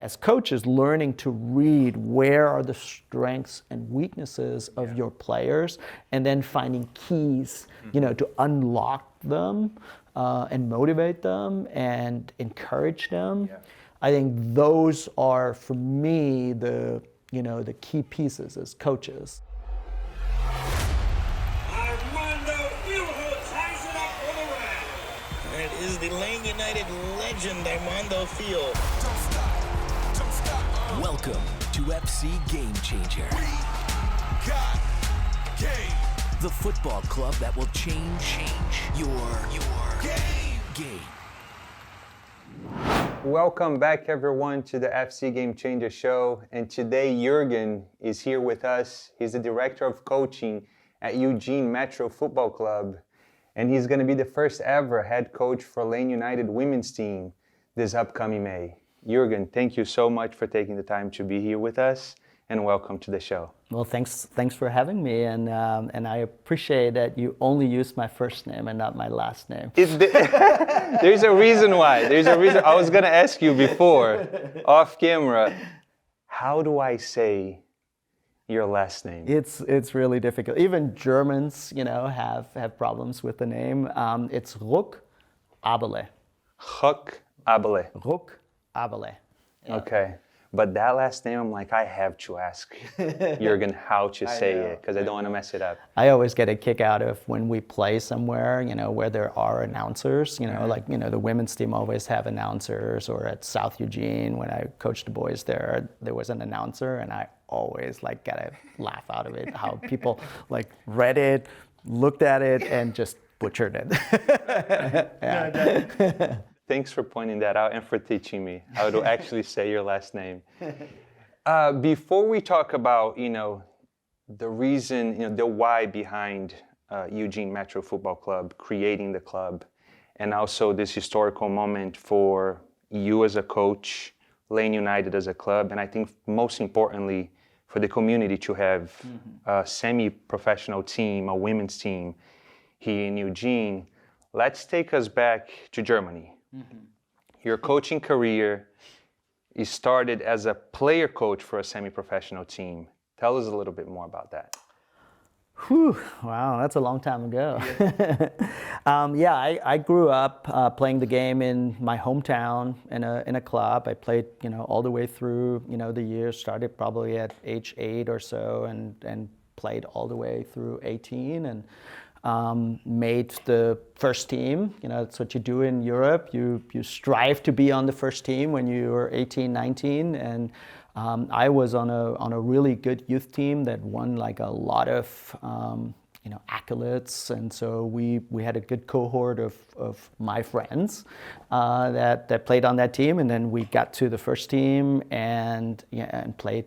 As coaches, learning to read where are the strengths and weaknesses of your players, and then finding keys, to unlock them and motivate them and encourage them. Yeah. I think those are, for me, the key pieces as coaches. It is the Lane United legend Armando Field. Welcome to FC Game Changer. We got game. The football club that will change your game. Welcome back, everyone, to the FC Game Changer show. And today, Jürgen is here with us. He's the director of coaching at Eugene Metro Football Club. And he's going to be the first ever head coach for Lane United women's team this upcoming May. Jürgen, thank you so much for taking the time to be here with us, and welcome to the show. Well, thanks for having me, and I appreciate that you only used my first name and not my last name. There's a reason why. I was going to ask you before, off camera, how do I say your last name? It's really difficult. Even Germans, have problems with the name. It's Ruckaberle. Ruckaberle. Ruckaberle. Yeah. Okay. But that last name, I'm like, I have to ask Jürgen how to say it, because I don't want to mess it up. I always get a kick out of when we play somewhere, where there are announcers, the women's team always have announcers, or at South Eugene, when I coached the boys there was an announcer, and I always get a laugh out of it, how people read it, looked at it, and just butchered it. Yeah. Thanks for pointing that out and for teaching me how to actually say your last name. Before we talk about, the reason, the why behind Eugene Metro Football Club, creating the club, and also this historical moment for you as a coach, Lane United as a club, and I think most importantly, for the community to have a semi-professional team, a women's team here in Eugene, let's take us back to Germany. Mm-hmm. Your coaching career, you started as a player coach for a semi-professional team. Tell us a little bit more about that. Whew, wow, that's a long time ago. I grew up playing the game in my hometown in a club. I played, all the way through, the years. Started probably at age 8 or so, and played all the way through 18, and made the first team. That's what you do in Europe. You strive to be on the first team when you're 18, 19, and I was on a really good youth team that won a lot of accolades, and so we had a good cohort of my friends that played on that team, and then we got to the first team and played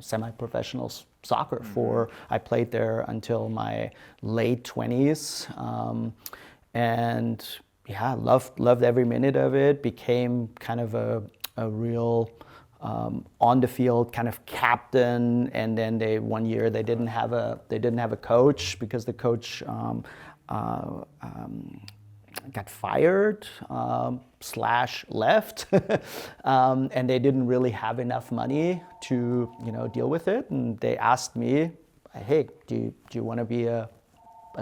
semi-professional soccer I played there until my late 20s, and loved every minute of it. Became kind of a real on the field kind of captain, and then one year they didn't have a coach because the coach got fired / left, and they didn't really have enough money to deal with it, and they asked me, hey, do you want to be a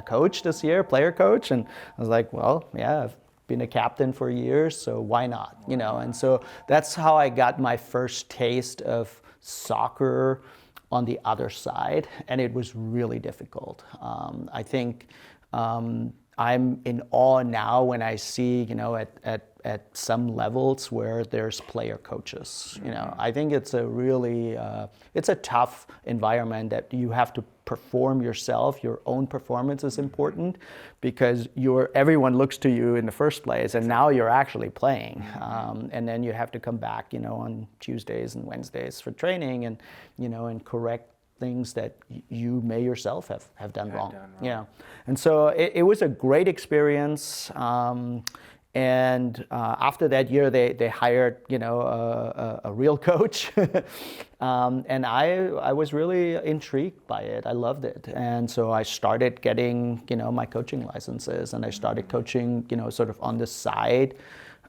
coach this year, player coach? And I was like, well, yeah, I've been a captain for years, so why not? And so that's how I got my first taste of soccer on the other side, and it was really difficult. I think I'm in awe now when I see, at some levels where there's player coaches. I think it's a really, it's a tough environment that you have to perform yourself. Your own performance is important because everyone looks to you in the first place, and now you're actually playing. And then you have to come back, on Tuesdays and Wednesdays for training, and, and correct things that you may yourself have done wrong. Yeah, and so it was a great experience. And after that year, they hired a real coach, and I was really intrigued by it. I loved it, and so I started getting my coaching licenses, and I started coaching sort of on the side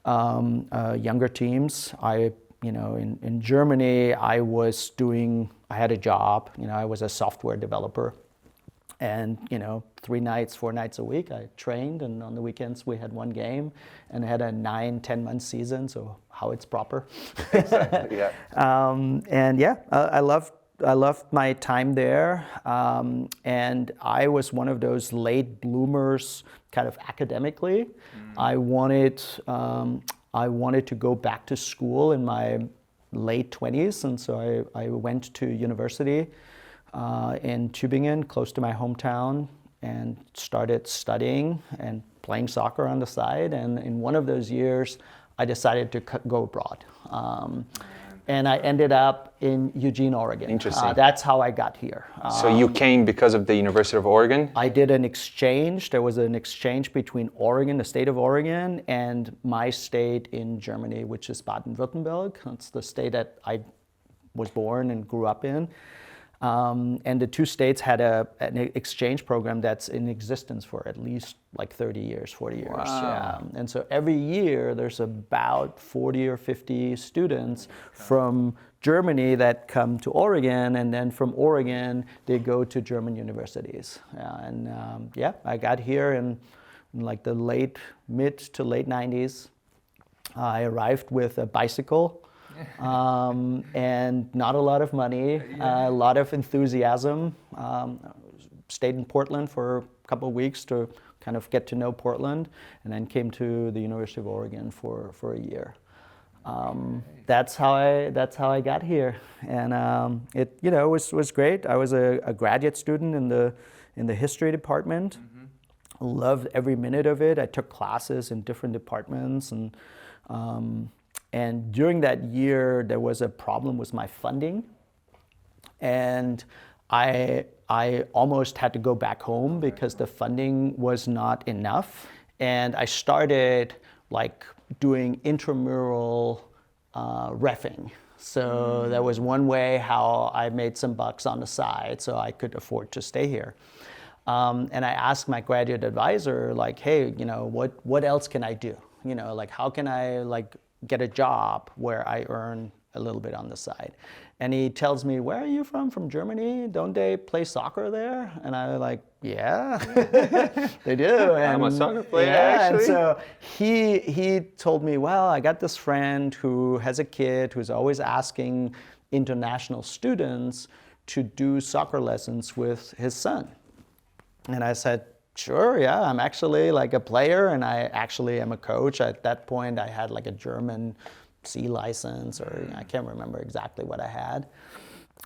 younger teams. I in Germany, I had a job, I was a software developer. And, 4 nights a week, I trained, and on the weekends we had one game, and I had a 9-10 month season, so how it's proper. Exactly, yeah. I loved my time there, and I was one of those late bloomers, kind of academically. I wanted to go back to school in my late 20s, and so I went to university in Tübingen, close to my hometown, and started studying and playing soccer on the side. And in one of those years, I decided to go abroad. And I ended up in Eugene, Oregon. Interesting. That's how I got here. So you came because of the University of Oregon? I did an exchange. There was an exchange between Oregon, the state of Oregon, and my state in Germany, which is Baden-Württemberg. That's the state that I was born and grew up in. And the two states had an exchange program that's in existence for at least like 30 years, 40 years. Wow. Yeah. And so every year there's about 40 or 50 students from Germany that come to Oregon, and then from Oregon they go to German universities. I got here in like the mid to late 90s. I arrived with a bicycle. And not a lot of money, a lot of enthusiasm. Stayed in Portland for a couple of weeks to kind of get to know Portland, and then came to the University of Oregon for a year. That's how I got here, and it was great. I was a graduate student in the history department. Loved every minute of it. I took classes in different departments, and during that year, there was a problem with my funding, and I almost had to go back home because the funding was not enough. And I started like doing intramural reffing. So that was one way how I made some bucks on the side, so I could afford to stay here. And I asked my graduate advisor, like, hey, what else can I do? Like, how can I get a job where I earn a little bit on the side? And he tells me, where are you from? From Germany? Don't they play soccer there? And I was like, yeah, they do. And I'm a soccer player, actually. And so he told me, well, I got this friend who has a kid who's always asking international students to do soccer lessons with his son. And I said, sure, yeah, I'm actually like a player, and I actually am a coach. At that point, I had like a German C license, or I can't remember exactly what I had.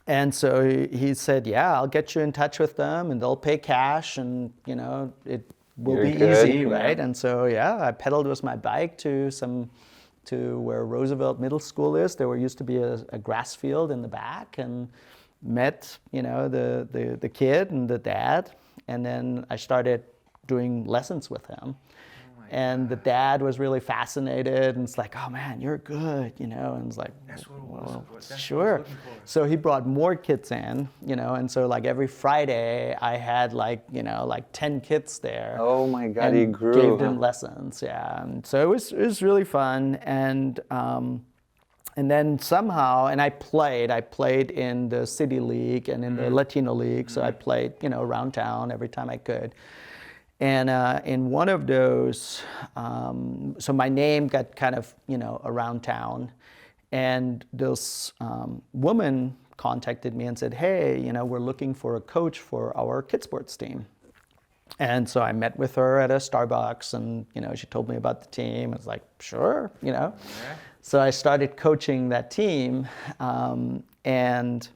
And so he said, yeah, I'll get you in touch with them, and they'll pay cash, and it will be easy, right? And so I pedaled with my bike to where Roosevelt Middle School is. There used to be a grass field in the back, and met the kid and the dad. And then I started doing lessons with him. And the dad was really fascinated, and it's like, oh man, you're good, and it's like, that's what it was. That's sure. what I was looking for. So he brought more kids in, and so like every Friday I had like 10 kids there. Oh my God, and he grew. Gave them lessons, yeah. And so it was really fun, and then somehow, and I played in the City League and in the Latino League, so I played, around town every time I could. And in one of those, so my name got kind of, around town, and this woman contacted me and said, hey, we're looking for a coach for our kids sports team. And so I met with her at a Starbucks, and she told me about the team. I was like, sure, Yeah. So I started coaching that team, and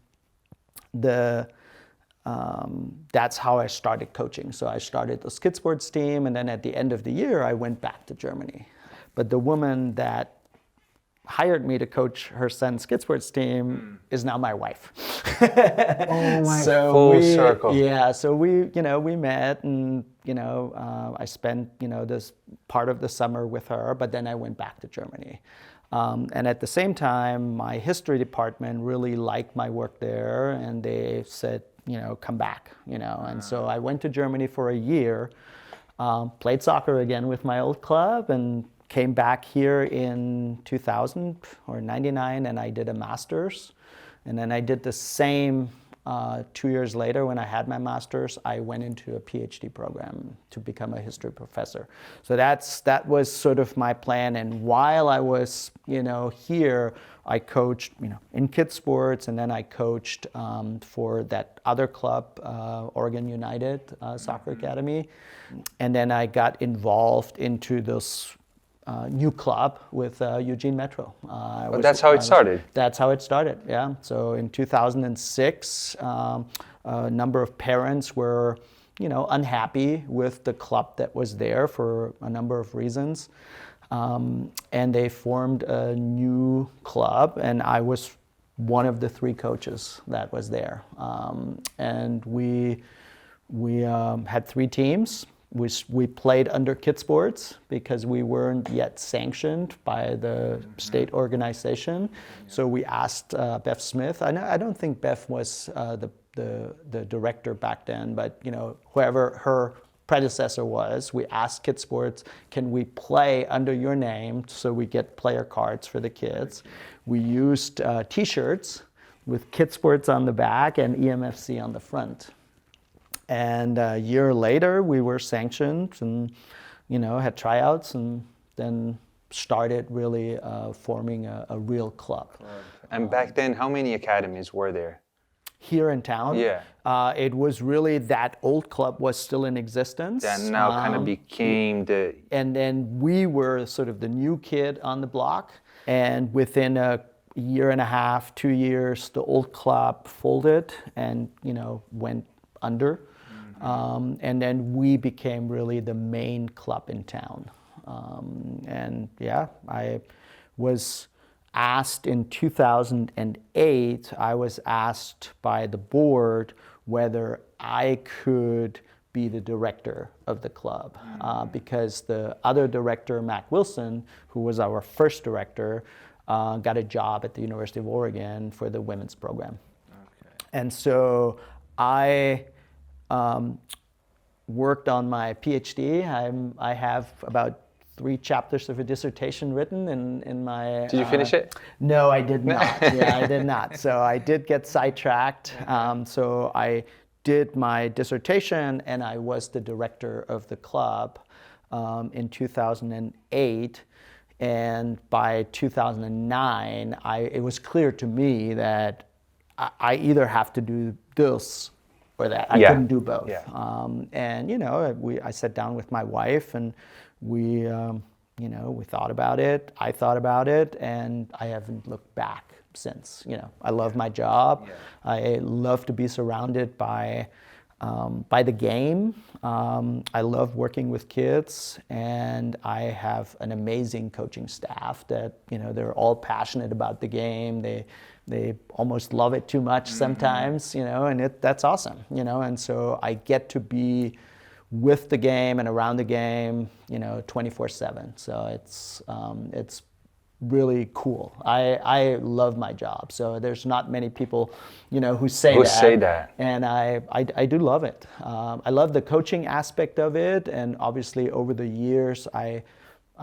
that's how I started coaching. So I started the skid sports team, and then at the end of the year, I went back to Germany. But the woman that hired me to coach her son's skid sports team is now my wife. Oh my! So full circle. Yeah. So we met, and I spent this part of the summer with her, but then I went back to Germany. And at the same time, my history department really liked my work there, and they said, come back, And so I went to Germany for a year, played soccer again with my old club, and came back here in 2000 or 99, and I did a master's. And then I did the same 2 years later when I had my master's. I went into a PhD program to become a history professor. So that was sort of my plan. And while I was, here, I coached, in kids sports, and then I coached for that other club, Oregon United Soccer Academy. And then I got involved into this new club with Eugene Metro. That's how it started. That's how it started, yeah. So in 2006, a number of parents were, unhappy with the club that was there for a number of reasons. And they formed a new club, and I was one of the 3 coaches that was there. And we had 3 teams. We played under kids sports because we weren't yet sanctioned by the state organization. So we asked Beth Smith. I don't think Beth was the director back then, but whoever her predecessor was, we asked kids sports, can we play under your name so we get player cards for the kids? We used T-shirts with kids sports on the back and EMFC on the front. And a year later, we were sanctioned and, had tryouts, and then started really forming a real club. And back then, how many academies were there? Here in town? Yeah. It was really that old club was still in existence. That now kind of became the... And then we were sort of the new kid on the block. And within a year and a half, 2 years, the old club folded and, went under. And then we became really the main club in town. I was asked in 2008, I was asked by the board whether I could be the director of the club. Because the other director, Mac Wilson, who was our first director, got a job at the University of Oregon for the women's program. Okay. And so I worked on my PhD. I have about 3 chapters of a dissertation written in my... Did you finish it? No, I did not. Yeah, I did not. So I did get sidetracked. So I did my dissertation, and I was the director of the club in 2008. And by 2009, it was clear to me that I either have to do this or that. I couldn't do both. Yeah. I sat down with my wife, and we thought about it. I thought about it, and I haven't looked back since. I love my job. Yeah. I love to be surrounded by the game. I love working with kids, and I have an amazing coaching staff that, they're all passionate about the game. They almost love it too much sometimes, and that's awesome, and so I get to be with the game and around the game, 24/7. So it's really cool. I love my job. So there's not many people, who say that. And I do love it. I love the coaching aspect of it, and obviously over the years I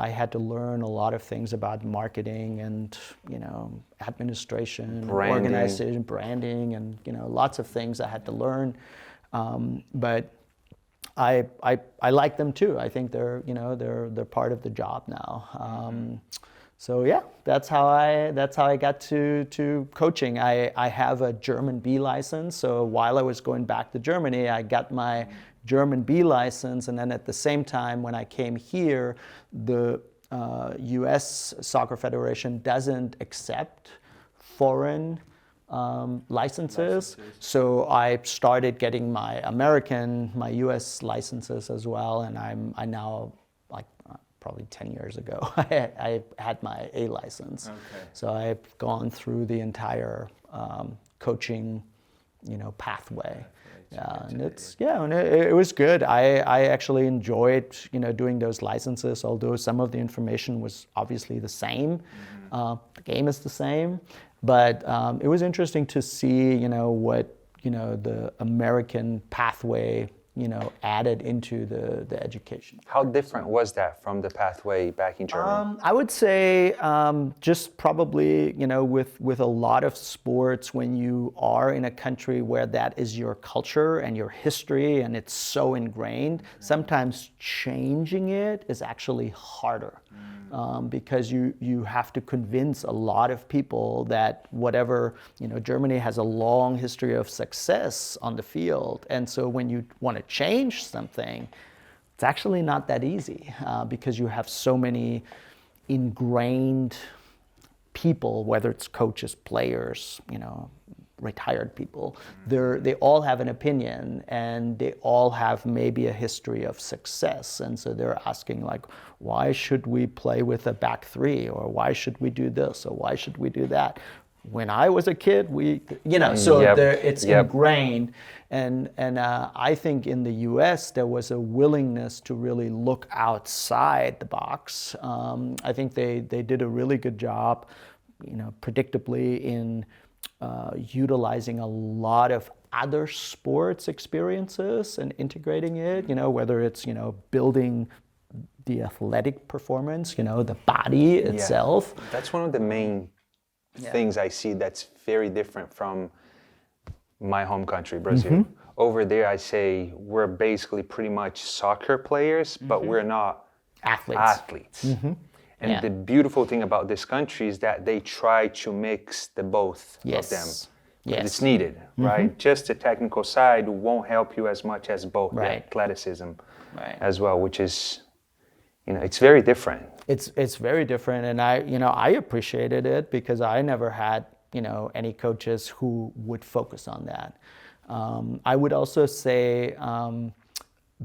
had to learn a lot of things about marketing and administration, organization, branding, and lots of things I had to learn. But I like them too. I think they're part of the job now. So yeah, that's how I got to coaching. I have a German B license. So while I was going back to Germany, I got my German B license, and then at the same time, when I came here, the U.S. Soccer Federation doesn't accept foreign licenses. So I started getting my U.S. licenses as well, and I now, like probably 10 years ago, I had my A license. Okay. So I've gone through the entire coaching, pathway. Yeah, and it was good. I actually enjoyed, doing those licenses, although some of the information was obviously the same. The game is the same, but it was interesting to see, what, the American pathway added into the education. How different was that from the pathway back in Germany? I would say just probably, with a lot of sports, when you are in a country where that is your culture and your history and it's so ingrained, sometimes changing it is actually harder. Because you have to convince a lot of people that whatever, Germany has a long history of success on the field. And so when you want to change something, it's actually not that easy because you have so many ingrained people, whether it's coaches, players, retired people. They all have an opinion and they all have maybe a history of success. And so they're asking like, why should we play with a back three? Or why should we do this? Or why should we do that? When I was a kid, it's ingrained. And I think in the US, there was a willingness to really look outside the box. I think they did a really good job, predictably in utilizing a lot of other sports experiences and integrating it, whether it's, building the athletic performance, the body itself. That's one of the main things I see that's very different from my home country, Brazil. Over there, I say we're basically pretty much soccer players, but we're not athletes. And the beautiful thing about this country is that they try to mix the both of them. But it's needed, right? Just the technical side won't help you as much as both the athleticism as well, which is, it's very different. It's very different, and I appreciated it because I never had any coaches who would focus on that. I would also say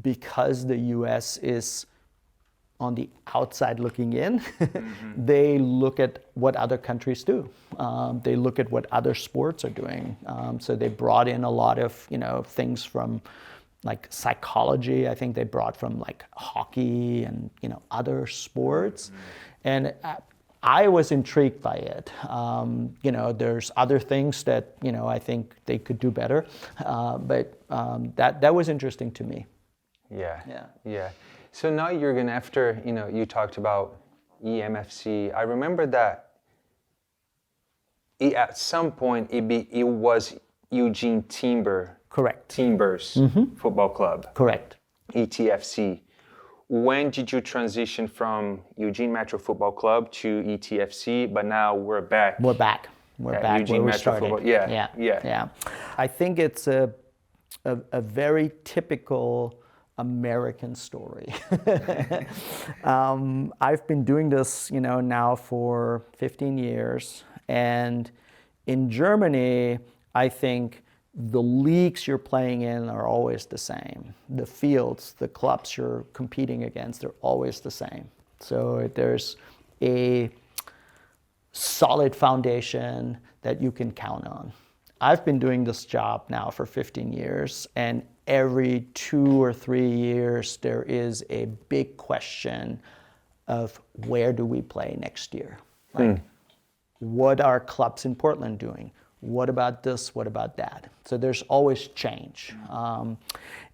because the U.S. is on the outside looking in, they look at what other countries do. They look at what other sports are doing. So they brought in a lot of things from like psychology. I think they brought from like hockey and other sports, and I was intrigued by it. There's other things that I think they could do better, but that was interesting to me. Yeah. So now, Jürgen, after you talked about EMFC, I remember that at some point it was Eugene Timber. Correct. Timbers Football Club. Correct. ETFC. When did you transition from Eugene Metro Football Club to ETFC? But now we're back. We're back. We're back Eugene where we Metro started. Football. Yeah. I think it's a very typical American story. I've been doing this, now for 15 years, and in Germany, I think the leagues you're playing in are always the same. The fields, the clubs you're competing against, they're always the same. So there's a solid foundation that you can count on. I've been doing this job now for 15 years, and every 2 or 3 years, there is a big question of where do we play next year? Like, what are clubs in Portland doing? What about this? What about that? So there's always change.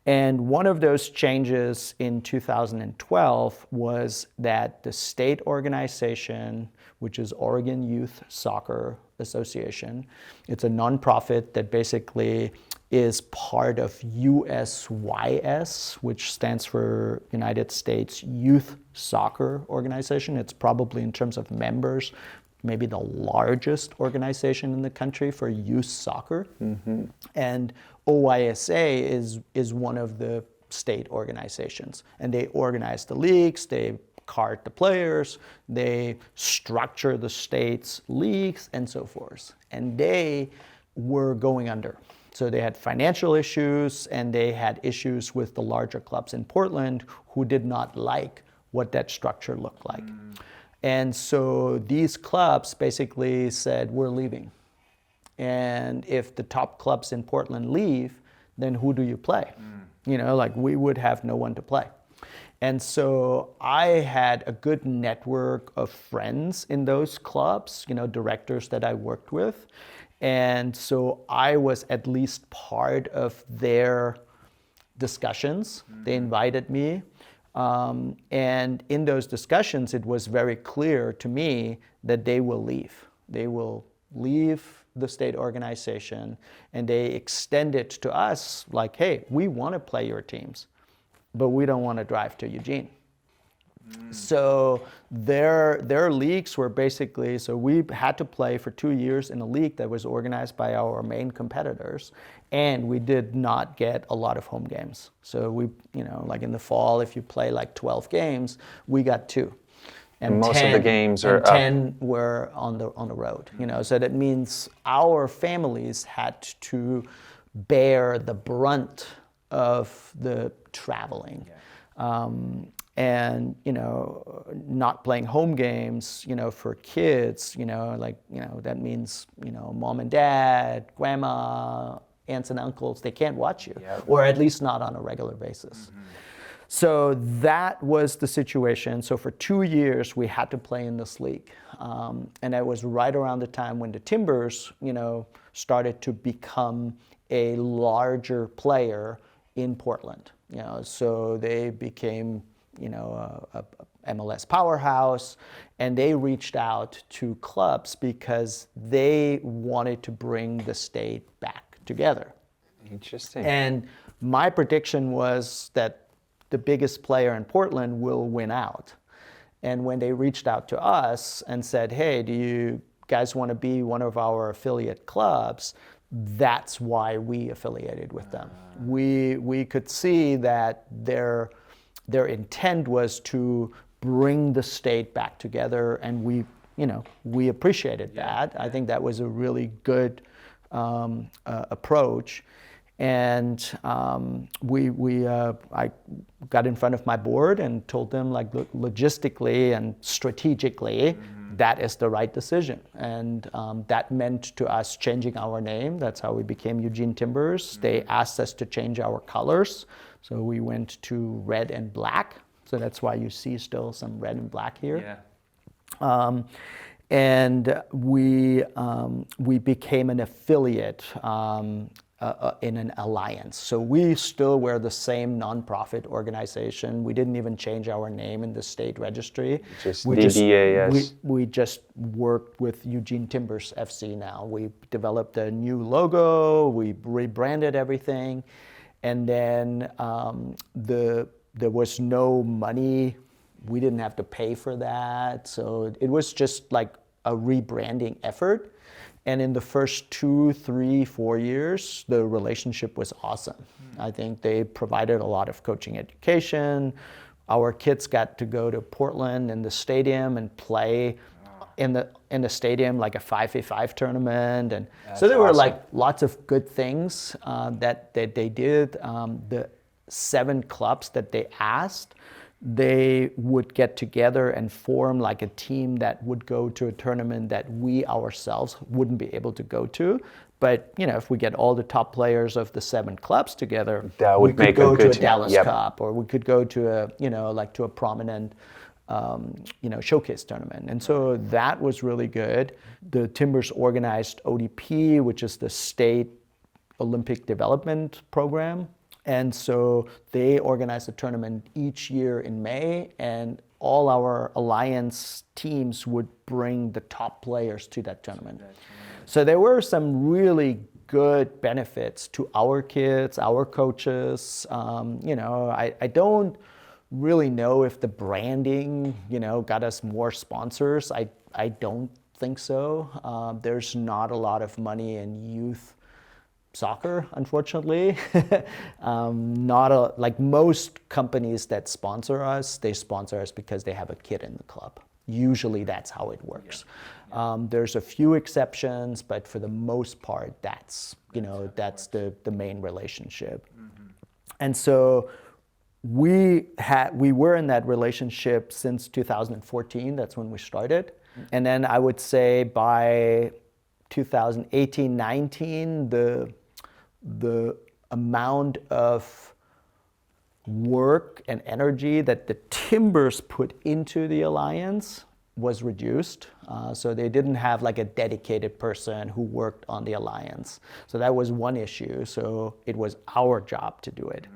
And one of those changes in 2012 was that the state organization, which is Oregon Youth Soccer Association, it's a nonprofit that basically is part of USYS, which stands for United States Youth Soccer Organization. It's probably, in terms of members, maybe the largest organization in the country for youth soccer. And OYSA is one of the state organizations. And they organize the leagues, they card the players, they structure the state's leagues, and so forth. And they were going under. So they had financial issues, and they had issues with the larger clubs in Portland who did not like what that structure looked like. And so these clubs basically said, we're leaving. And if the top clubs in Portland leave, then who do you play? We would have no one to play. And so I had a good network of friends in those clubs, directors that I worked with. And so I was at least part of their discussions. They invited me. And in those discussions, it was very clear to me that they will leave. They will leave the state organization, and they extended to us like, hey, we want to play your teams, but we don't want to drive to Eugene. So their leagues were basically, so we had to play for 2 years in a league that was organized by our main competitors, and we did not get a lot of home games. So we, like in the fall, if you play like 12 games, we got 2. And most of the games are 10 were on the road, So that means our families had to bear the brunt of the traveling. And not playing home games, for kids, that means, mom and dad, grandma, aunts and uncles, they can't watch you, or at least not on a regular basis. So that was the situation. So for 2 years, we had to play in this league. And that was right around the time when the Timbers, started to become a larger player in Portland. So they became, a MLS powerhouse, and they reached out to clubs because they wanted to bring the state back together. Interesting. And my prediction was that the biggest player in Portland will win out. And when they reached out to us and said, hey, do you guys want to be one of our affiliate clubs? That's why we affiliated with them. We could see that their intent was to bring the state back together, and we appreciated that. I think that was a really good approach. And I got in front of my board and told them, like, logistically and strategically, that is the right decision. And that meant to us changing our name. That's how we became Eugene Timbers. They asked us to change our colors. So we went to red and black. So that's why you see still some red and black here. And we became an affiliate in an alliance. So we still were the same nonprofit organization. We didn't even change our name in the state registry. Just DBAS. We just worked with Eugene Timbers FC now. We developed a new logo, we rebranded everything, and then there was no money. We didn't have to pay for that. So it was just like a rebranding effort. And in the first 2, 3, 4 years, the relationship was awesome. I think they provided a lot of coaching education. Our kids got to go to Portland in the stadium and play in the stadium like a 5v5 tournament. And so there were like lots of good things that they did. The 7 clubs that they asked, they would get together and form like a team that would go to a tournament that we ourselves wouldn't be able to go to. But if we get all the top players of the 7 clubs together, that would we could go to a team. Dallas Cup, or we could go to a prominent showcase tournament. And so that was really good. The Timbers organized ODP, which is the State Olympic Development Program. And so they organized a tournament each year in May, and all our alliance teams would bring the top players to that tournament. So there were some really good benefits to our kids, our coaches. I don't really know if the branding, got us more sponsors. I don't think so. There's not a lot of money in youth soccer, unfortunately. Like most companies that sponsor us, they sponsor us because they have a kid in the club. Usually that's how it works. There's a few exceptions, but for the most part, that's the main relationship. And so we were in that relationship since 2014. That's when we started. And then I would say by 2018, 19, the amount of work and energy that the Timbers put into the alliance was reduced. So they didn't have like a dedicated person who worked on the alliance. So that was one issue. So it was our job to do it.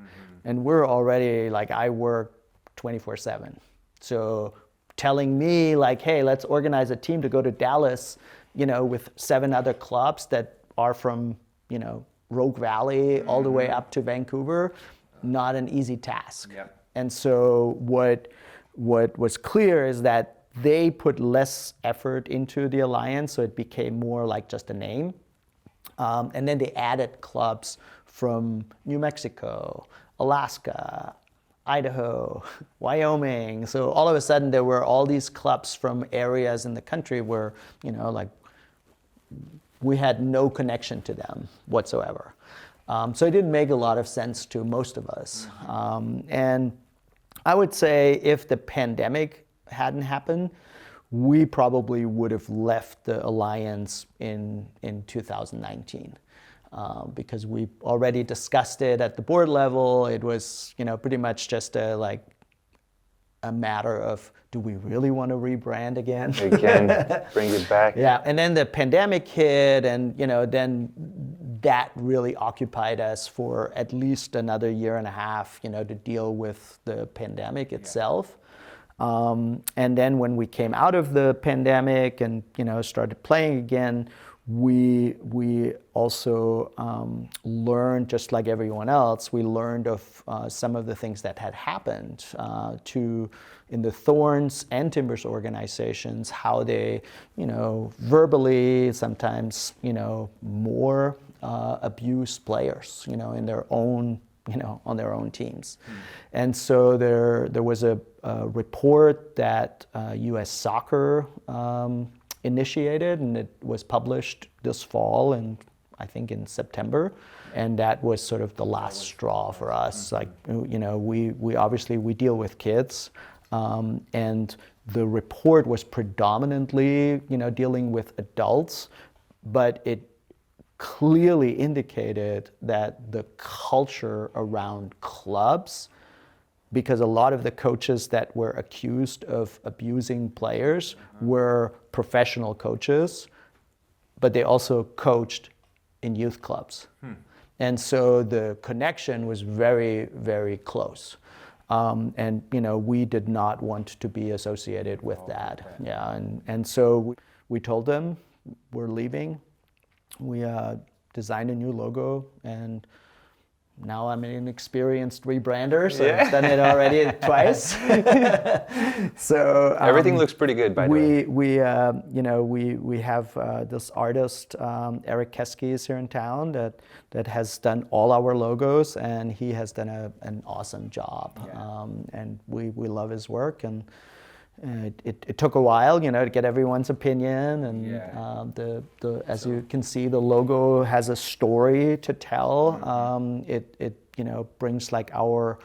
And we're already, like, I work 24/7. So telling me, like, hey, let's organize a team to go to Dallas, with 7 other clubs that are from, Rogue Valley all the way up to Vancouver, not an easy task. Yep. And so what was clear is that they put less effort into the alliance, so it became more like just a name. And then they added clubs from New Mexico, Alaska, Idaho, Wyoming. So all of a sudden there were all these clubs from areas in the country where, like, we had no connection to them whatsoever. So it didn't make a lot of sense to most of us. And I would say if the pandemic hadn't happened, we probably would have left the alliance in 2019. Because we already discussed it at the board level. It was, pretty much just a matter of, do we really want to rebrand again? Bring it back. Yeah, and then the pandemic hit, and then that really occupied us for at least another year and a half, to deal with the pandemic itself. And then when we came out of the pandemic and started playing again, we also learned, just like everyone else, we learned of some of the things that had happened in the Thorns and Timbers organizations, how they, verbally, sometimes, more abuse players, in their own, on their own teams. And so there was a report that U.S. Soccer initiated, and it was published this fall, and I think in September, and that was sort of the last straw for us. Like, we obviously we deal with kids, and the report was predominantly dealing with adults, but it clearly indicated that the culture around clubs, because a lot of the coaches that were accused of abusing players were professional coaches, but they also coached in youth clubs. And so the connection was very, very close. And we did not want to be associated with that. Okay. Yeah, and so we told them we're leaving. We designed a new logo, and now I'm an experienced rebrander, so I've done it already twice. So everything looks pretty good, by the way. We have this artist, Eric Keski, is here in town that has done all our logos, and he has done an awesome job. And we love his work, and it took a while, to get everyone's opinion, and as you can see, the logo has a story to tell. It brings like our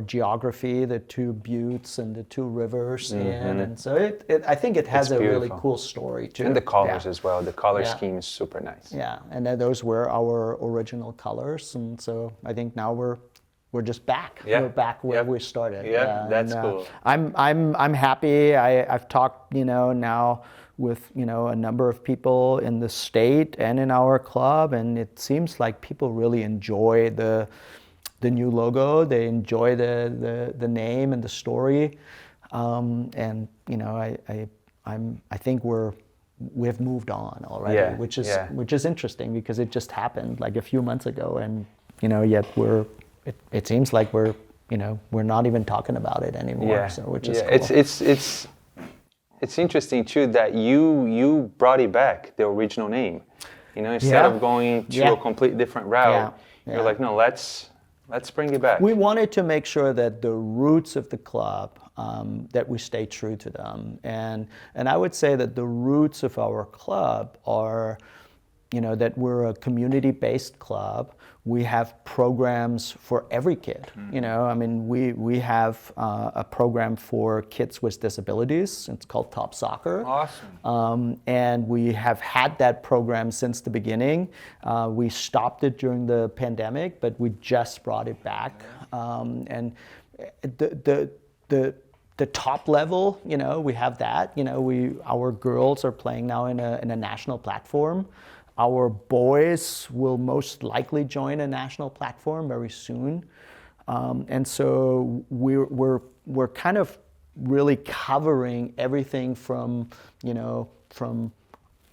geography, the 2 buttes and the 2 rivers in, and so I think it has a really cool story too. And the colors as well. The color scheme is super nice. Yeah, and then those were our original colors, and so I think now we're just back. Yeah. We're back where we started. Yeah, that's cool. I'm happy. I've talked, now with, a number of people in the state and in our club, and it seems like people really enjoy the new logo. They enjoy the name and the story, and I think we've moved on already, which is interesting because it just happened like a few months ago, and yet it seems like we're not even talking about it anymore. So which is cool. It's interesting too that you brought it back, the original name. Instead of going to a completely different route, you're like, no, let's bring it back. We wanted to make sure that the roots of the club, that we stay true to them, and I would say that the roots of our club are, that we're a community-based club. We have programs for every kid. We have a program for kids with disabilities. It's called Top Soccer. Awesome. And we have had that program since the beginning. We stopped it during the pandemic, but we just brought it back. And the top level, we have that. Our girls are playing now in a national platform. Our boys will most likely join a national platform very soon. And so we're kind of really covering everything from, from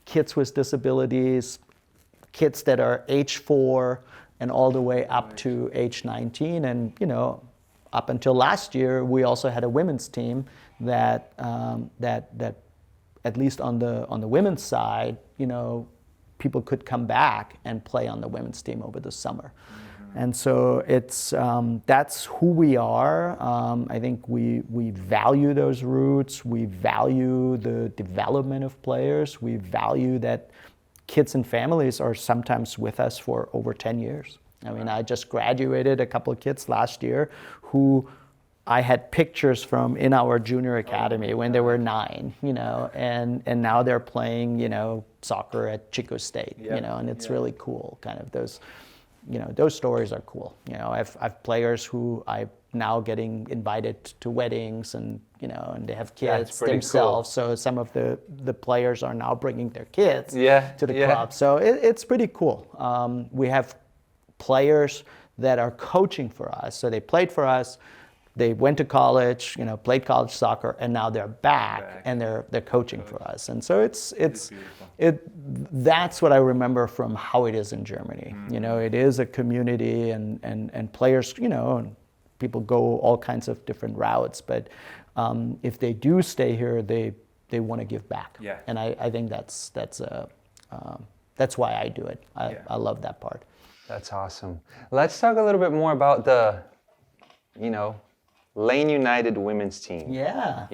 kids with disabilities, kids that are age 4, and all the way up to age 19. And, up until last year, we also had a women's team that at least on the women's side, people could come back and play on the women's team over the summer. And so it's that's who we are. I think we value those roots. We value the development of players. We value that kids and families are sometimes with us for over 10 years. I mean, I just graduated a couple of kids last year who I had pictures from in our junior academy when they were 9, and now they're playing, soccer at Chico State, and it's really cool. Kind of those stories are cool. I've players who I'm now getting invited to weddings, and they have kids themselves. Cool. So some of the players are now bringing their kids to the club. So it's pretty cool. We have players that are coaching for us. So they played for us. They went to college, played college soccer, and now they're back. And they're coaching for us. And so that's what I remember from how it is in Germany. It is a community, and players, and people go all kinds of different routes. But if they do stay here, they want to give back. Yeah. And I think that's why I do it. I love that part. That's awesome. Let's talk a little bit more about the, Lane United women's team. Yeah.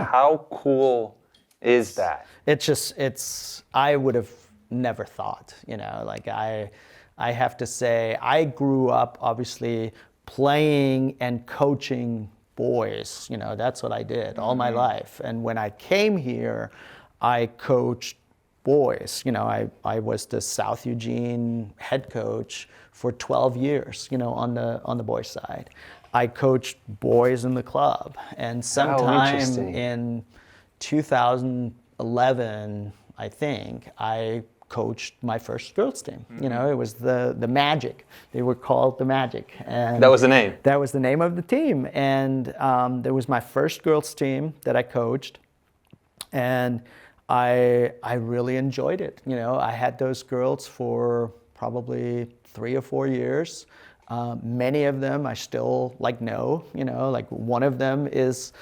How cool is that? I would have never thought, I have to say, I grew up obviously playing and coaching boys, that's what I did all my life. And when I came here, I coached boys. I was the South Eugene head coach for 12 years, on the boys side. I coached boys in the club, and sometime in 2011, I think, I coached my first girls team. It was the Magic. They were called the Magic. And that was the name? That was the name of the team. And there was my first girls team that I coached, and I really enjoyed it. I had those girls for probably 3 or 4 years. Many of them I still know. One of them is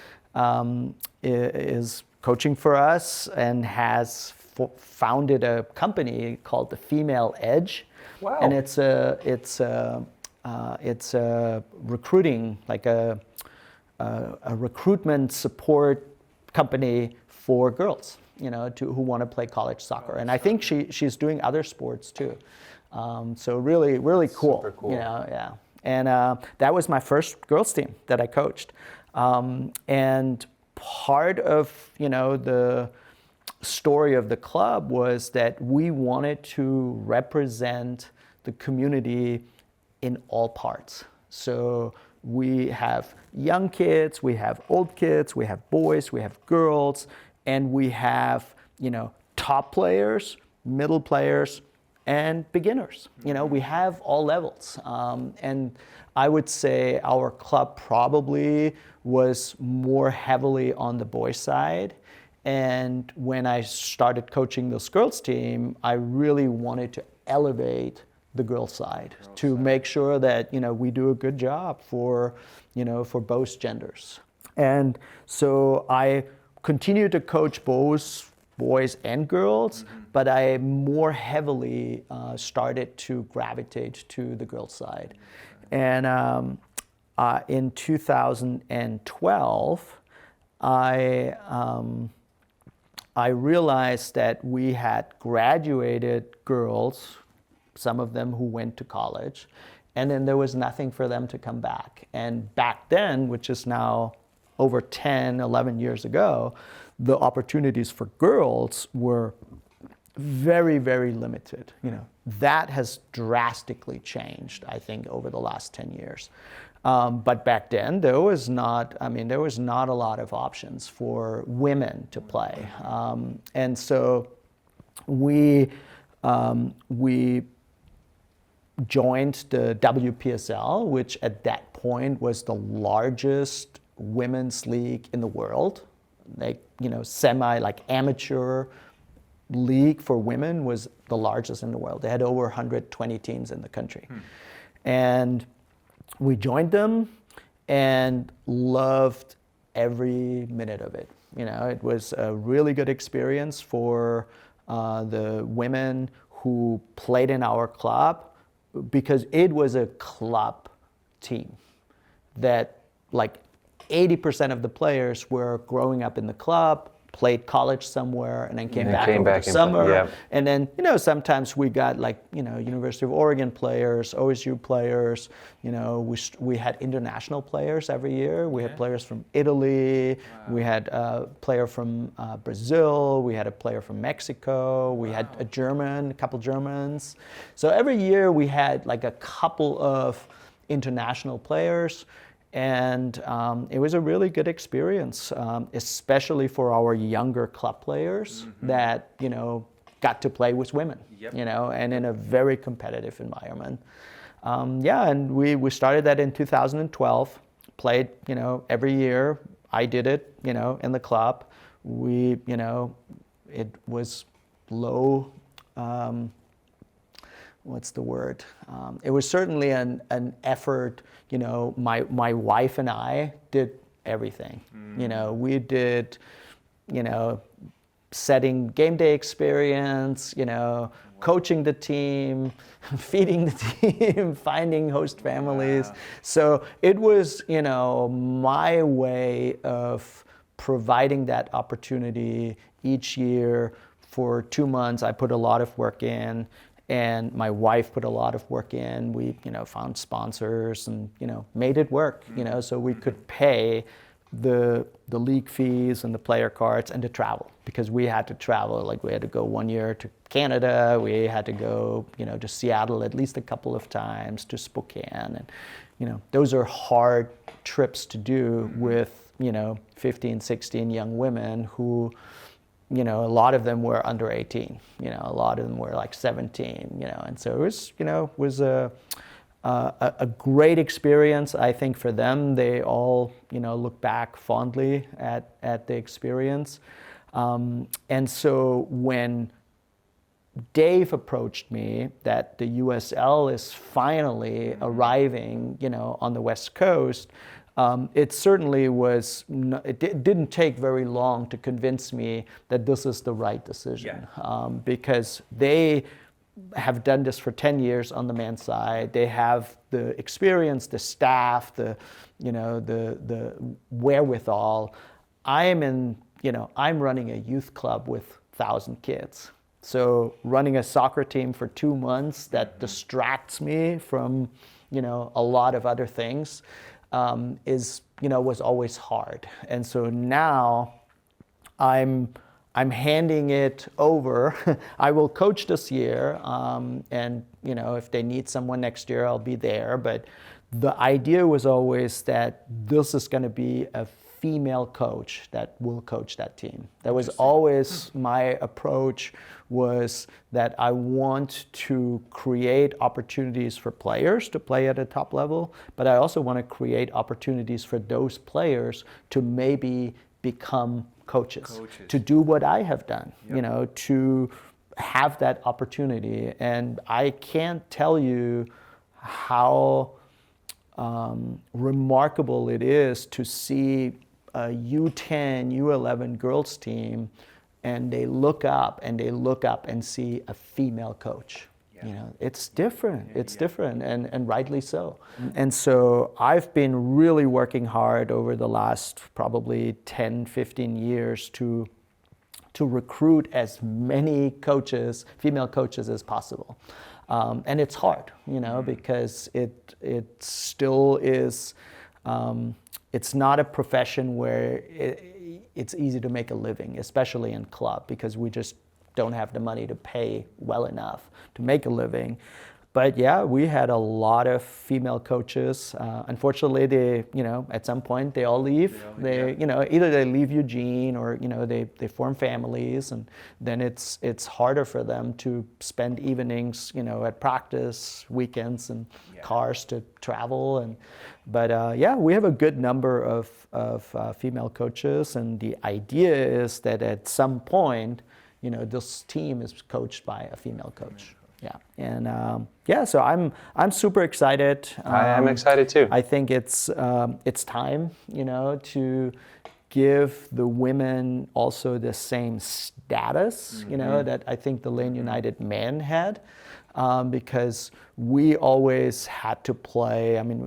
coaching for us and has founded a company called the Female Edge. Wow. And it's a recruiting, a recruitment support company for girls, who want to play college soccer. And I think she's doing other sports too. So really, really cool. Super cool. Yeah. And that was my first girls team that I coached. And part of, the story of the club was that we wanted to represent the community in all parts. So we have young kids, we have old kids, we have boys, we have girls, and we have, top players, middle players, and beginners. We have all levels. And I would say our club probably was more heavily on the boys' side. And when I started coaching this girls' team, I really wanted to elevate the girls' side to make sure that, we do a good job for both genders. And so I continued to coach both boys and girls, but I more heavily started to gravitate to the girls' side. And in 2012, I realized that we had graduated girls, some of them who went to college, and then there was nothing for them to come back. And back then, which is now over 10, 11 years ago, the opportunities for girls were very, very limited. That has drastically changed, I think, over the last 10 years. But back then, there was not a lot of options for women to play. And so we joined the WPSL, which at that point was the largest women's league in the world. Like, like amateur league for women was the largest in the world. They had over 120 teams in the country. And we joined them and loved every minute of it. It was a really good experience for the women who played in our club, because it was a club team that like 80% of the players were growing up in the club, played college somewhere, and then came back over the summer. Yeah. And then, sometimes we got like, University of Oregon players, OSU players, we had international players every year. We had players from Italy, we had a player from Brazil, we had a player from Mexico, we had a couple Germans. So every year we had like a couple of international players. And it was a really good experience, especially for our younger club players that, got to play with women, and in a very competitive environment. And we started that in 2012, played, every year. I did it, in the club. It was low, what's the word? It was certainly an effort. My wife and I did everything. We did, setting game day experience, coaching the team, feeding the team, finding host families. Wow. So it was, my way of providing that opportunity each year. For 2 months, I put a lot of work in. And my wife put a lot of work in. We, found sponsors and, made it work, so we could pay the league fees and the player cards and to travel, because we had to travel. Like, we had to go 1 year to Canada. We had to go, to Seattle at least a couple of times, to Spokane. And, those are hard trips to do with, 15, 16 young women who, a lot of them were under 18, a lot of them were like 17, and so it was a great experience. I think for them, they all, look back fondly at the experience. And so when Dave approached me that the USL is finally arriving, on the West Coast, it certainly was. It didn't take very long to convince me that this is the right decision, because they have done this for 10 years on the men's side. They have the experience, the staff, the wherewithal. I'm running a youth club with 1,000 kids. So running a soccer team for 2 months that distracts me from, a lot of other things. Was always hard. And so now I'm handing it over. I will coach this year, and if they need someone next year, I'll be there. But the idea was always that this is going to be a female coach that will coach that team. That was always my approach, was that I want to create opportunities for players to play at a top level, but I also want to create opportunities for those players to maybe become coaches. To do what I have done, to have that opportunity. And I can't tell you how remarkable it is to see a U10, U11 girls team, and they look up and see a female coach. It's different. It's different, and rightly so. And so I've been really working hard over the last probably 10, 15 years to recruit as many coaches, female coaches, as possible. And it's hard, because it still is. It's not a profession where it's easy to make a living, especially in club, because we just don't have the money to pay well enough to make a living. But yeah, we had a lot of female coaches. Unfortunately, they, at some point they all leave. Either they leave Eugene or, they form families, and then it's harder for them to spend evenings, at practice, weekends, and cars to travel. But we have a good number of female coaches, and the idea is that at some point, this team is coached by a female coach. Yeah, and so I'm super excited. I'm excited too. I think it's time, to give the women also the same status, that I think the Lane United men had, because we always had to play. I mean,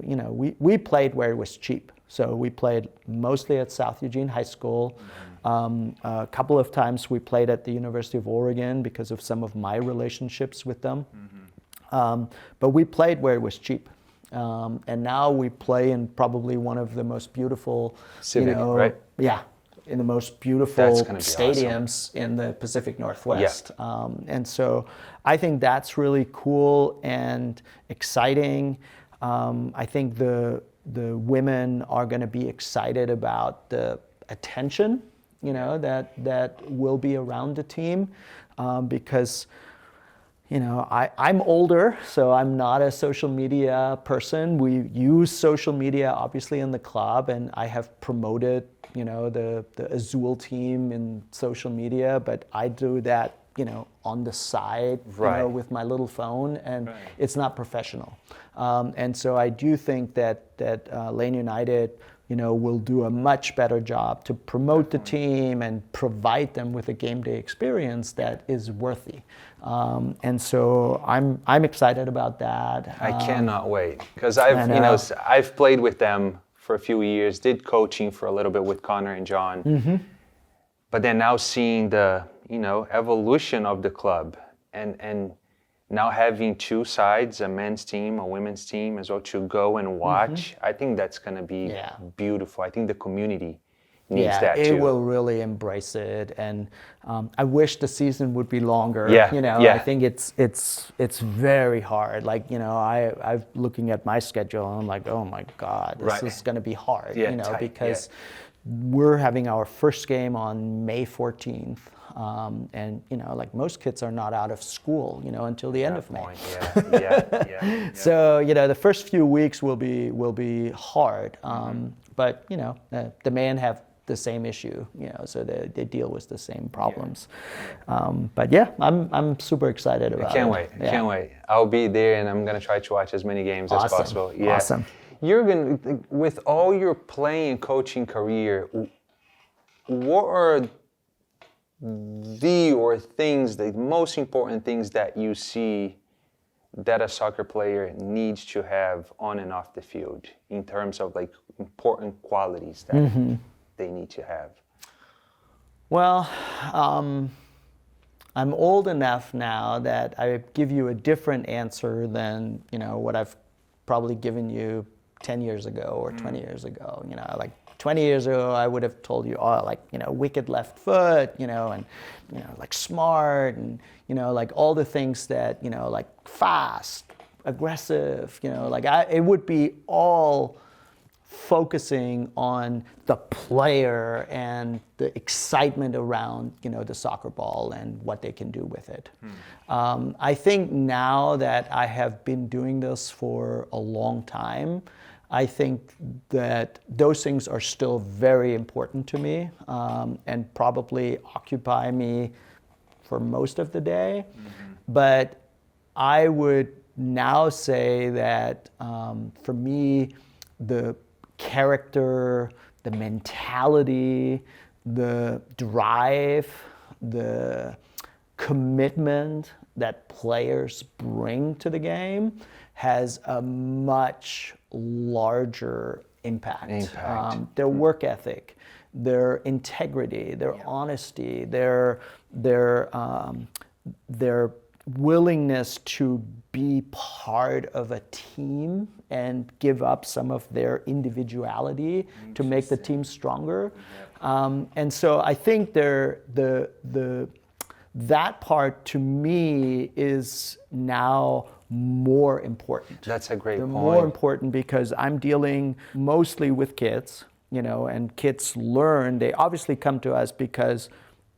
we played where it was cheap. So we played mostly at South Eugene High School. A couple of times we played at the University of Oregon because of some of my relationships with them. But we played where it was cheap. And now we play in probably one of the most beautiful, Civic, right? Yeah, in the most beautiful awesome. stadiums in the Pacific Northwest. And so I think that's really cool and exciting. I think the women are going to be excited about the attention, that will be around the team, because, I'm older, so I'm not a social media person. We use social media obviously in the club, and I have promoted, the Azul team in social media, but I do that, on the side, with my little phone, and it's not professional. And so I do think that Lane United, will do a much better job to promote the team and provide them with a game day experience that is worthy. And so I'm excited about that. I cannot wait, because I've played with them for a few years, did coaching for a little bit with Connor and John, but then now seeing the evolution of the club, and now having two sides, a men's team, a women's team as well, to go and watch, I think that's going to be beautiful. I think the community needs that too. It will really embrace it, and I wish the season would be longer. I think it's very hard. Like, I'm looking at my schedule and I'm like, oh my God, this is going to be hard. Tight, because we're having our first game on May 14th. And like most kids are not out of school, until the end of May. So the first few weeks will be hard. But the men have the same issue, so they deal with the same problems. But I'm super excited about it. Can't wait. I'll be there, and I'm gonna try to watch as many games as possible. Awesome. Jürgen, with all your playing and coaching career, what are the most important things that you see that a soccer player needs to have on and off the field, in terms of like important qualities that they need to have? Well, I'm old enough now that I give you a different answer than what I've probably given you 10 years ago or 20 years ago. Like 20 years ago, I would have told you, wicked left foot, and, like smart, and, like all the things that, like fast, aggressive, it would be all focusing on the player and the excitement around, the soccer ball and what they can do with it. I think now that I have been doing this for a long time, I think that those things are still very important to me, and probably occupy me for most of the day. But I would now say that for me, the character, the mentality, the drive, the commitment that players bring to the game has a much larger impact. Their work ethic, their integrity, their honesty, their willingness to be part of a team and give up some of their individuality to make the team stronger. And so I think that part to me is now more important. That's a great They're point. more important because I'm dealing mostly with kids, and kids learn. They obviously come to us because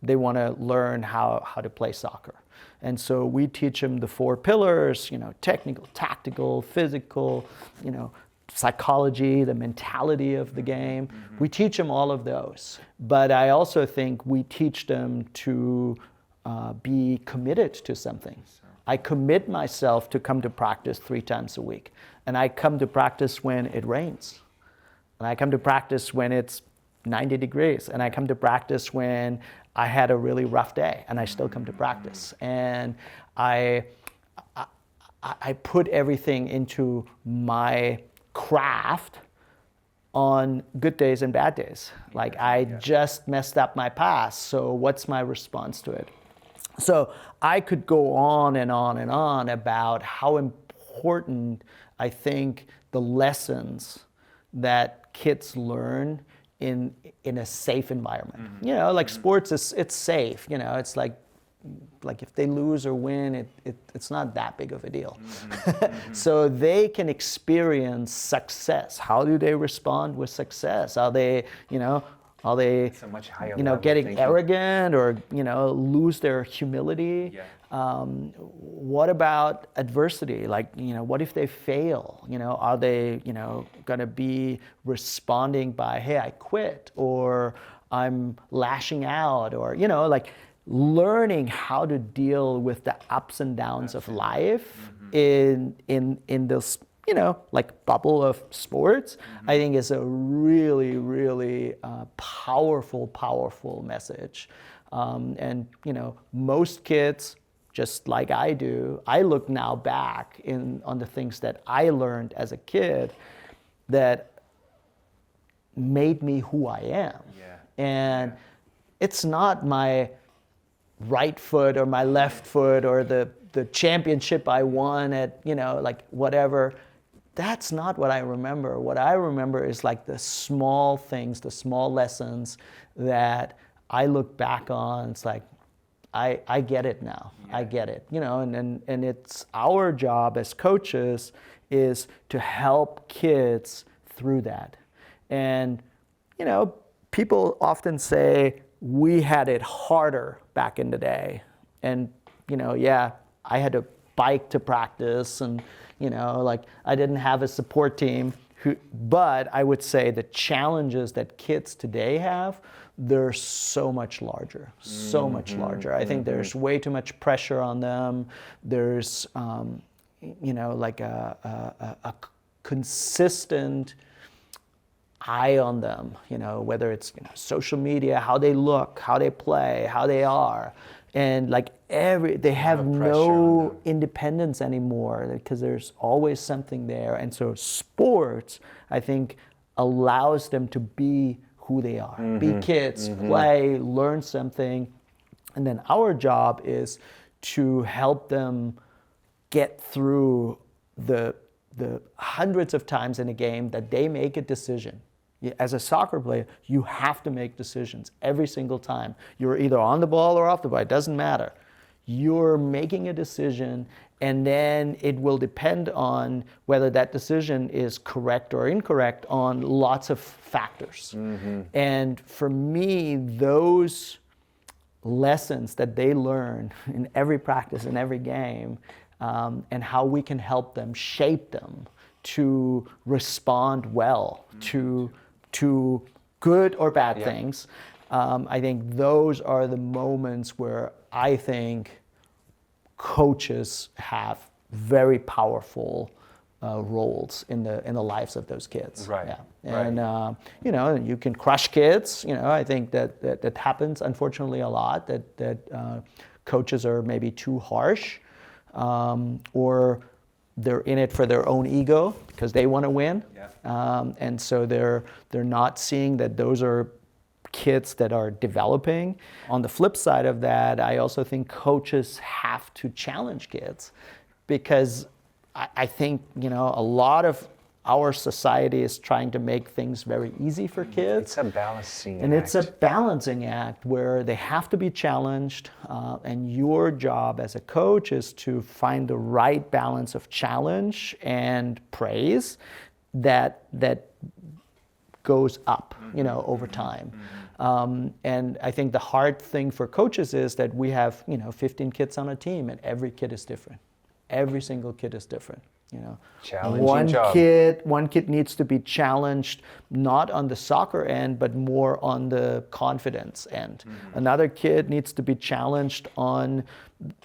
they want to learn how to play soccer. And so we teach them the 4 pillars, technical, tactical, physical, psychology, the mentality of the game. We teach them all of those. But I also think we teach them to be committed to something. I commit myself to come to practice 3 times a week. And I come to practice when it rains. And I come to practice when it's 90 degrees. And I come to practice when I had a really rough day. And I still come to practice. And I put everything into my craft on good days and bad days. Like I just messed up my pass. So what's my response to it? So I could go on and on and on about how important I think the lessons that kids learn in a safe environment. Like sports it's safe. It's like if they lose or win, it's not that big of a deal. So they can experience success. How do they respond with success? Are they It's a much higher level getting thinking. arrogant or lose their humility? Yeah. What about adversity? Like what if they fail? Are they going to be responding by, hey, I quit, or I'm lashing out, or learning how to deal with the ups and downs of life in this bubble of sports, I think is a really, really powerful message. And most kids, just like I do, I look now back on the things that I learned as a kid that made me who I am. And it's not my right foot or my left foot or the championship I won at whatever. That's not what I remember. What I remember is like the small things, the small lessons that I look back on. It's like, I get it now. I get it. And it's our job as coaches is to help kids through that. And, people often say, we had it harder back in the day. And, I had to bike to practice and, I didn't have a support team. But I would say the challenges that kids today have, they're so much larger, so much larger. I think there's way too much pressure on them. There's, a consistent eye on them, whether it's social media, how they look, how they play, how they are. And they have no independence anymore because there's always something there. And so sports, I think, allows them to be who they are. Be kids, play, learn something. And then our job is to help them get through the hundreds of times in a game that they make a decision. As a soccer player, you have to make decisions every single time. You're either on the ball or off the ball, it doesn't matter. You're making a decision, and then it will depend on whether that decision is correct or incorrect on lots of factors. And for me, those lessons that they learn in every practice, in every game, and how we can help them, shape them to respond well to good or bad things. I think those are the moments where I think coaches have very powerful roles in the lives of those kids. Right. Yeah. And you can crush kids. I think that happens unfortunately a lot. That coaches are maybe too harsh, or they're in it for their own ego because they want to win. And so they're not seeing that those are kids that are developing. On the flip side of that, I also think coaches have to challenge kids because I think a lot of our society is trying to make things very easy for kids. It's a balancing And act. it's a balancing act where they have to be challenged, and your job as a coach is to find the right balance of challenge and praise that goes up, over time. And I think the hard thing for coaches is that we have, 15 kids on a team, and every kid is different. Every single kid is different. Challenging job. One kid needs to be challenged not on the soccer end, but more on the confidence end. Another kid needs to be challenged on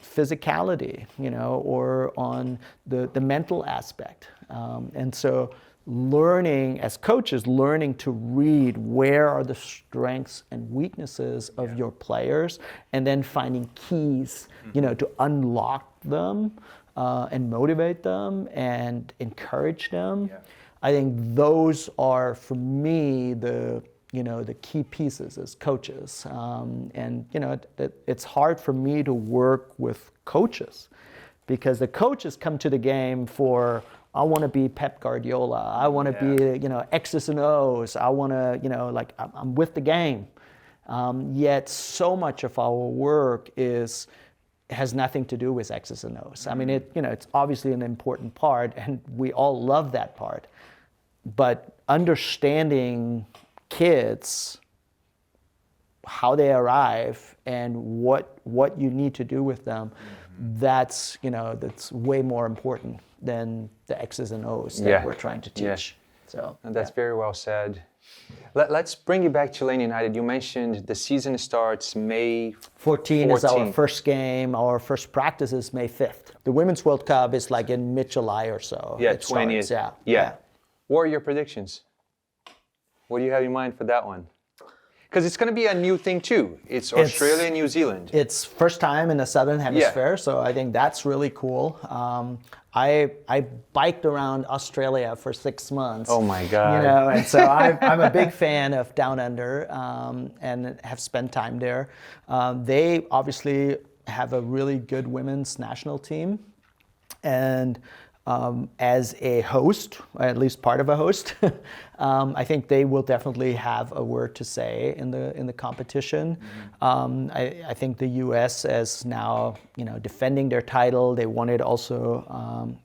physicality, or on the mental aspect. And so as coaches, learning to read where are the strengths and weaknesses of your players, and then finding keys, to unlock them. And motivate them and encourage them. Yeah. I think those are, for me, the key pieces as coaches. And it's hard for me to work with coaches because the coaches come to the game for, I want to be Pep Guardiola. I want to be, X's and O's. I want to, I'm with the game. Yet so much of our work has nothing to do with X's and O's. I mean, it's obviously an important part, and we all love that part. But understanding kids, how they arrive, and what you need to do with them, that's way more important than the X's and O's that we're trying to teach. So, and that's very well said. Let's bring you back to Lane United. You mentioned the season starts May 14 is our first game. Our first practice is May 5th. The Women's World Cup is like in mid-July or so. Yeah, 20th. Yeah. What are your predictions? What do you have in mind for that one? Because it's going to be a new thing too. It's Australia and New Zealand. It's first time in the Southern Hemisphere, so I think that's really cool. I biked around Australia for 6 months. Oh my God! And so I'm a big fan of Down Under, and have spent time there. They obviously have a really good women's national team, and as a host, or at least part of a host, I think they will definitely have a word to say in the competition. I think the U.S. is now defending their title. They won it also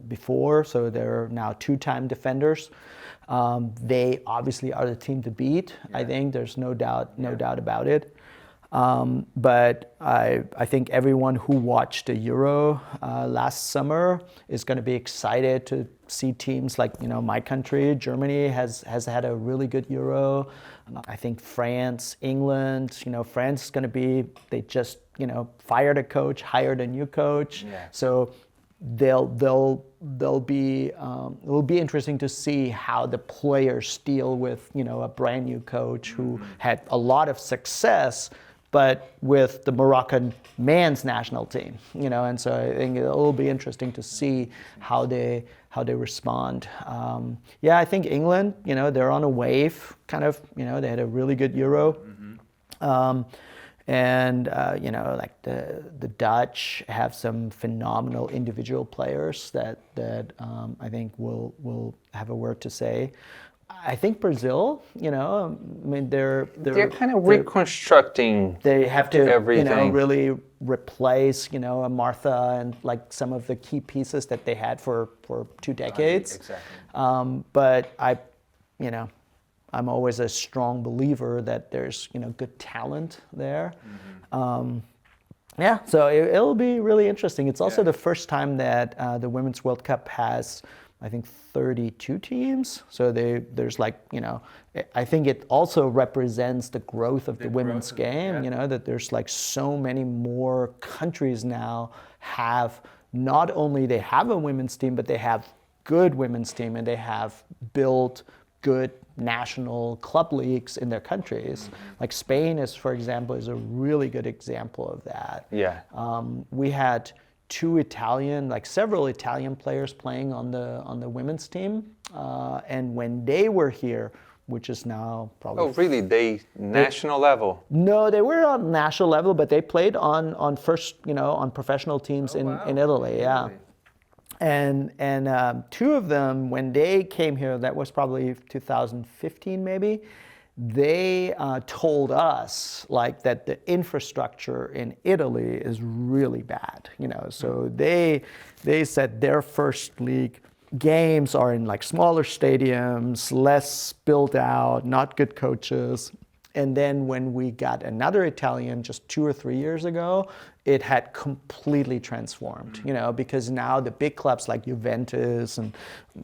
before, so they're now 2-time defenders. They obviously are the team to beat. I think there's no doubt about it. But I think everyone who watched the Euro last summer is going to be excited to see teams like my country, Germany has had a really good Euro. I think France, England, France is going to be, they just fired a coach, hired a new coach. Yeah. So they'll be it will be interesting to see how the players deal with a brand new coach who had a lot of success, but with the Moroccan men's national team, and so I think it'll be interesting to see how they respond. I think England, they're on a wave, kind of, they had a really good Euro. Like the Dutch have some phenomenal individual players that I think will have a word to say. I think Brazil, I mean, they're kind of reconstructing. They have to, everything. Really replace, a Martha and like some of the key pieces that they had for 2 decades. Exactly. But I'm always a strong believer that there's, good talent there. So it'll be really interesting. It's also the first time that the Women's World Cup has, I think, 32 teams. So there's like, I think it also represents the growth of the women's game, that there's like so many more countries now have, not only they have a women's team, but they have good women's team, and they have built good national club leagues in their countries. Like Spain is, for example, is a really good example of that. Yeah. We had several Italian players playing on the women's team, and when they were here, which is now probably. Oh, really? National level? No, they were on national level, but they played on first, on professional teams in Italy. Yeah. And two of them, when they came here, that was probably 2015 maybe, they told us like that the infrastructure in Italy is really bad, so they said their first league games are in like smaller stadiums, less built out, not good coaches. And then when we got another Italian just 2 or 3 years ago, it had completely transformed, because now the big clubs like Juventus and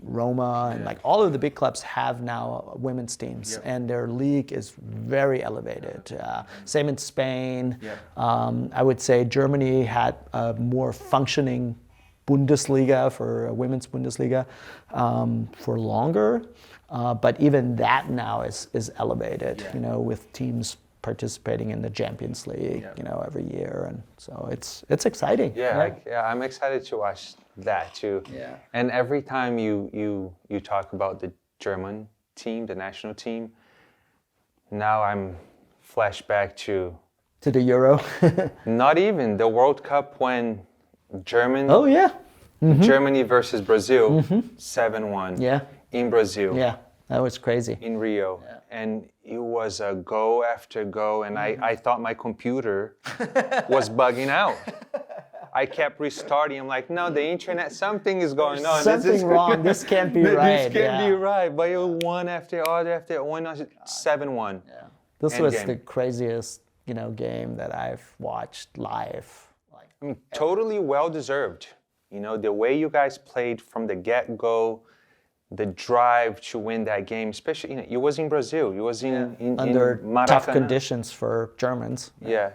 Roma and like all of the big clubs have now women's teams, and their league is very elevated. Same in Spain. I would say Germany had a more functioning Bundesliga for women's Bundesliga for longer. But even that now is elevated, with teams participating in the Champions League, every year, and so it's exciting. I'm excited to watch that too. Yeah. And every time you talk about the German team, the national team, now I'm flashback to the Euro. not even the World Cup when German. Oh yeah. Mm-hmm. Germany versus Brazil, 7-1. Yeah. In Brazil. Yeah, that was crazy. In Rio. Yeah. And it was a go after go, and I thought my computer was bugging out. I kept restarting. I'm like, no, the internet, something is going on. Something wrong. This can't be right. This can't be right. But it was one after other, 7-1. Yeah. This was the craziest, game that I've watched live. I mean, totally well deserved. The way you guys played from the get-go, the drive to win that game, especially, it was in Brazil. It was in under Maracanã. Tough conditions for Germans. Yeah.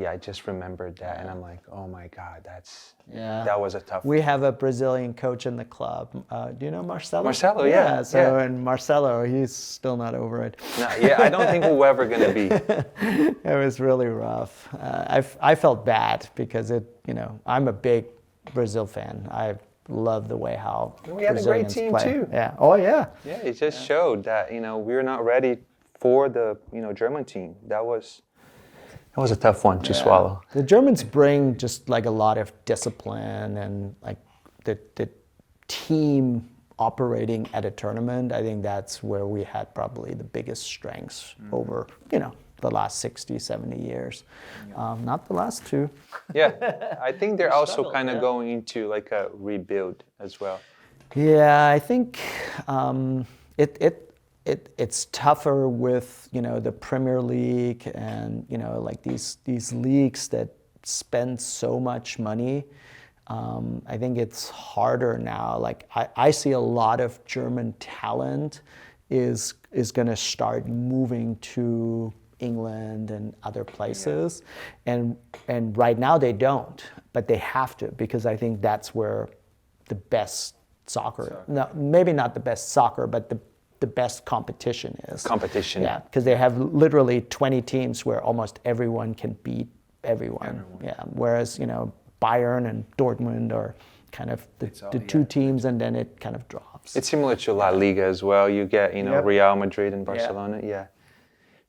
I just remembered that, and I'm like, oh my God, that was a tough one. We have a Brazilian coach in the club. Do you know Marcelo? Marcelo, yeah. And Marcelo, he's still not over it. No, I don't think we're ever going to be. It was really rough. I felt bad because I'm a big Brazil fan. I love the way how we had Brazilians a great team play. too. Yeah. Oh yeah. Yeah, it just showed that we're not ready for the German team. That was a tough one to swallow. The Germans bring just like a lot of discipline and like the team operating at a tournament. I think that's where we had probably the biggest strengths over the last 60, 70 years. Not the last two. Yeah, I think they're also kind of going into like a rebuild as well. Yeah, I think it's tougher with the Premier League and like these leagues that spend so much money. I think it's harder now. Like I see a lot of German talent is going to start moving to England and other places, and right now they don't, but they have to, because I think that's where the best soccer. No, maybe not the best soccer, but the best competition is. Competition. Yeah, because they have literally 20 teams where almost everyone can beat everyone. Yeah, whereas Bayern and Dortmund are kind of the two teams, and then it kind of drops. It's similar to La Liga as well. You get Real Madrid and Barcelona. Yeah.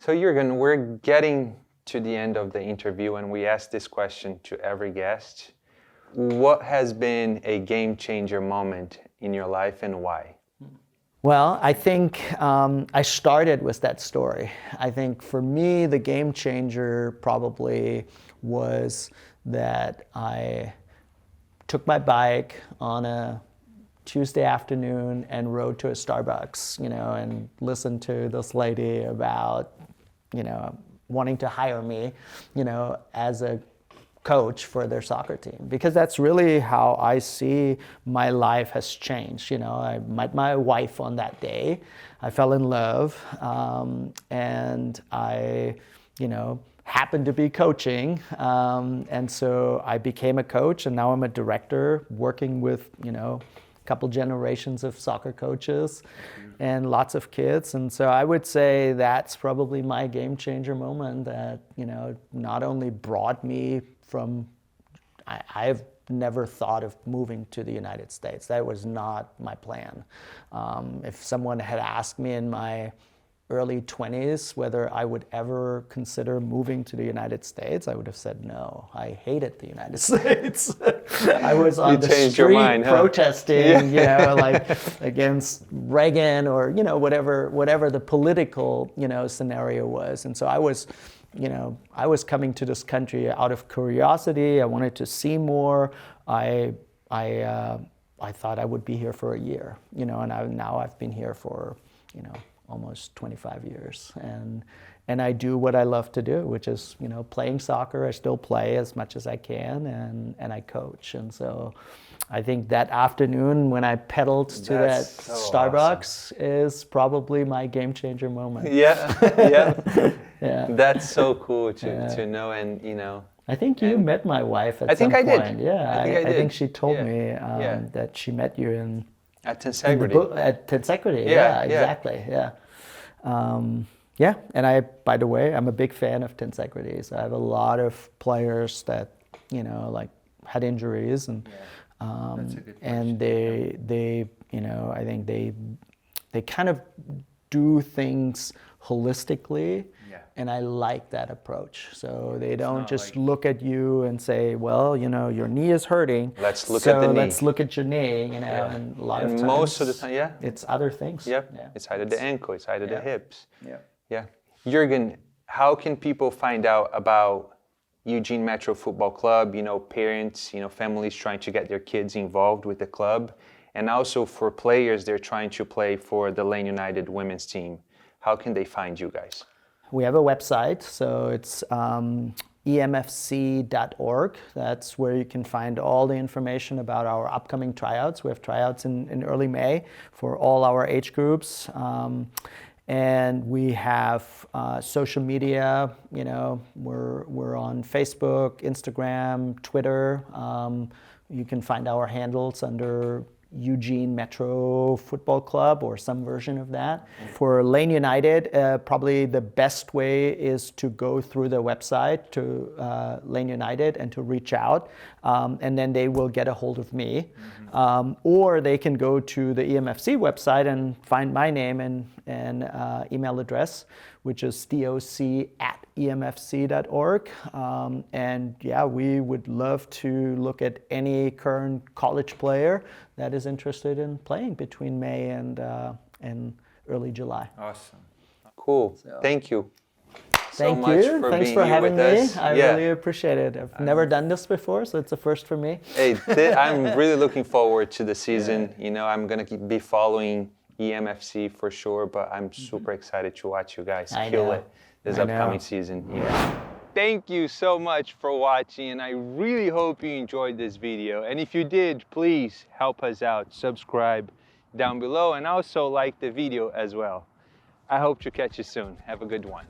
So Jürgen, we're getting to the end of the interview, and we ask this question to every guest. What has been a game changer moment in your life, and why? Well, I think I started with that story. I think for me, the game changer probably was that I took my bike on a Tuesday afternoon and rode to a Starbucks, and listened to this lady about, wanting to hire me, as a coach for their soccer team, because that's really how I see my life has changed. I met my wife on that day. I fell in love, and I, happened to be coaching, and so I became a coach, and now I'm a director working with, a couple generations of soccer coaches and lots of kids. And so I would say that's probably my game changer moment that, not only brought me from, I've never thought of moving to the United States. That was not my plan. If someone had asked me in my early 20s whether I would ever consider moving to the United States, I would have said no. I hated the United States. I was on the changed your street mind, huh? protesting, you know, like against Reagan or, you know, whatever the political, you know, scenario was. And so I was, you know, I was coming to this country out of curiosity. I wanted to see more. I thought I would be here for a year, you know, and now I've been here for, you know, almost 25 years. And I do what I love to do, which is, you know, playing soccer. I still play as much as I can, and I coach. And so I think that afternoon when I pedaled to that so Starbucks is probably my game changer moment. Yeah, yeah. Yeah. That's so cool to know, and you know. I think you met my wife at I think some I point. did. Yeah, I I think did. she told Yeah. me Yeah. that she met you At in the Tensegrity. book at Tensegrity. Yeah, Yeah, yeah. exactly. Yeah. Yeah, and I, by the way, I'm a big fan of Tensegrity. So I have a lot of players that, you know, like had injuries, and That's a good and they, you know, I think they kind of do things holistically. Yeah. And I like that approach. So they don't not just like- look at you and say, well, you know, your knee is hurting. Let's look so at the knee. let's look at your knee, you know, Yeah. and a lot And of times. most of the time, yeah. It's other things. Yep. Yeah. It's either the ankle, it's either the Yeah. hips. Yeah. Yeah. Jürgen, how can people find out about Eugene Metro Football Club? You know, parents, you know, families trying to get their kids involved with the club. And also for players, they're trying to play for the Lane United women's team. How can they find you guys? We have a website, so it's emfc.org. That's where you can find all the information about our upcoming tryouts. We have tryouts in early May for all our age groups. And we have social media, you know, we're on Facebook, Instagram, Twitter. You can find our handles under Eugene Metro Football Club or some version of that. For Lane United, probably the best way is to go through the website to Lane United and to reach out, and then they will get a hold of me. Or they can go to the EMFC website and find my name and email address, which is doc@emfc.org. And yeah, we would love to look at any current college player that is interested in playing between May and early July. Awesome. Cool. Thank you. Thank so much you. for Thanks being for here having with me. us. I Yeah. really appreciate it. I've never done this before, so it's a first for me. Hey, I'm really looking forward to the season. You know, I'm going to be following EMFC for sure, but I'm super excited to watch you guys I kill know. it this I upcoming know. season. Yeah. Thank you so much for watching, and I really hope you enjoyed this video. And if you did, please help us out. Subscribe down below and also like the video as well. I hope to catch you soon. Have a good one.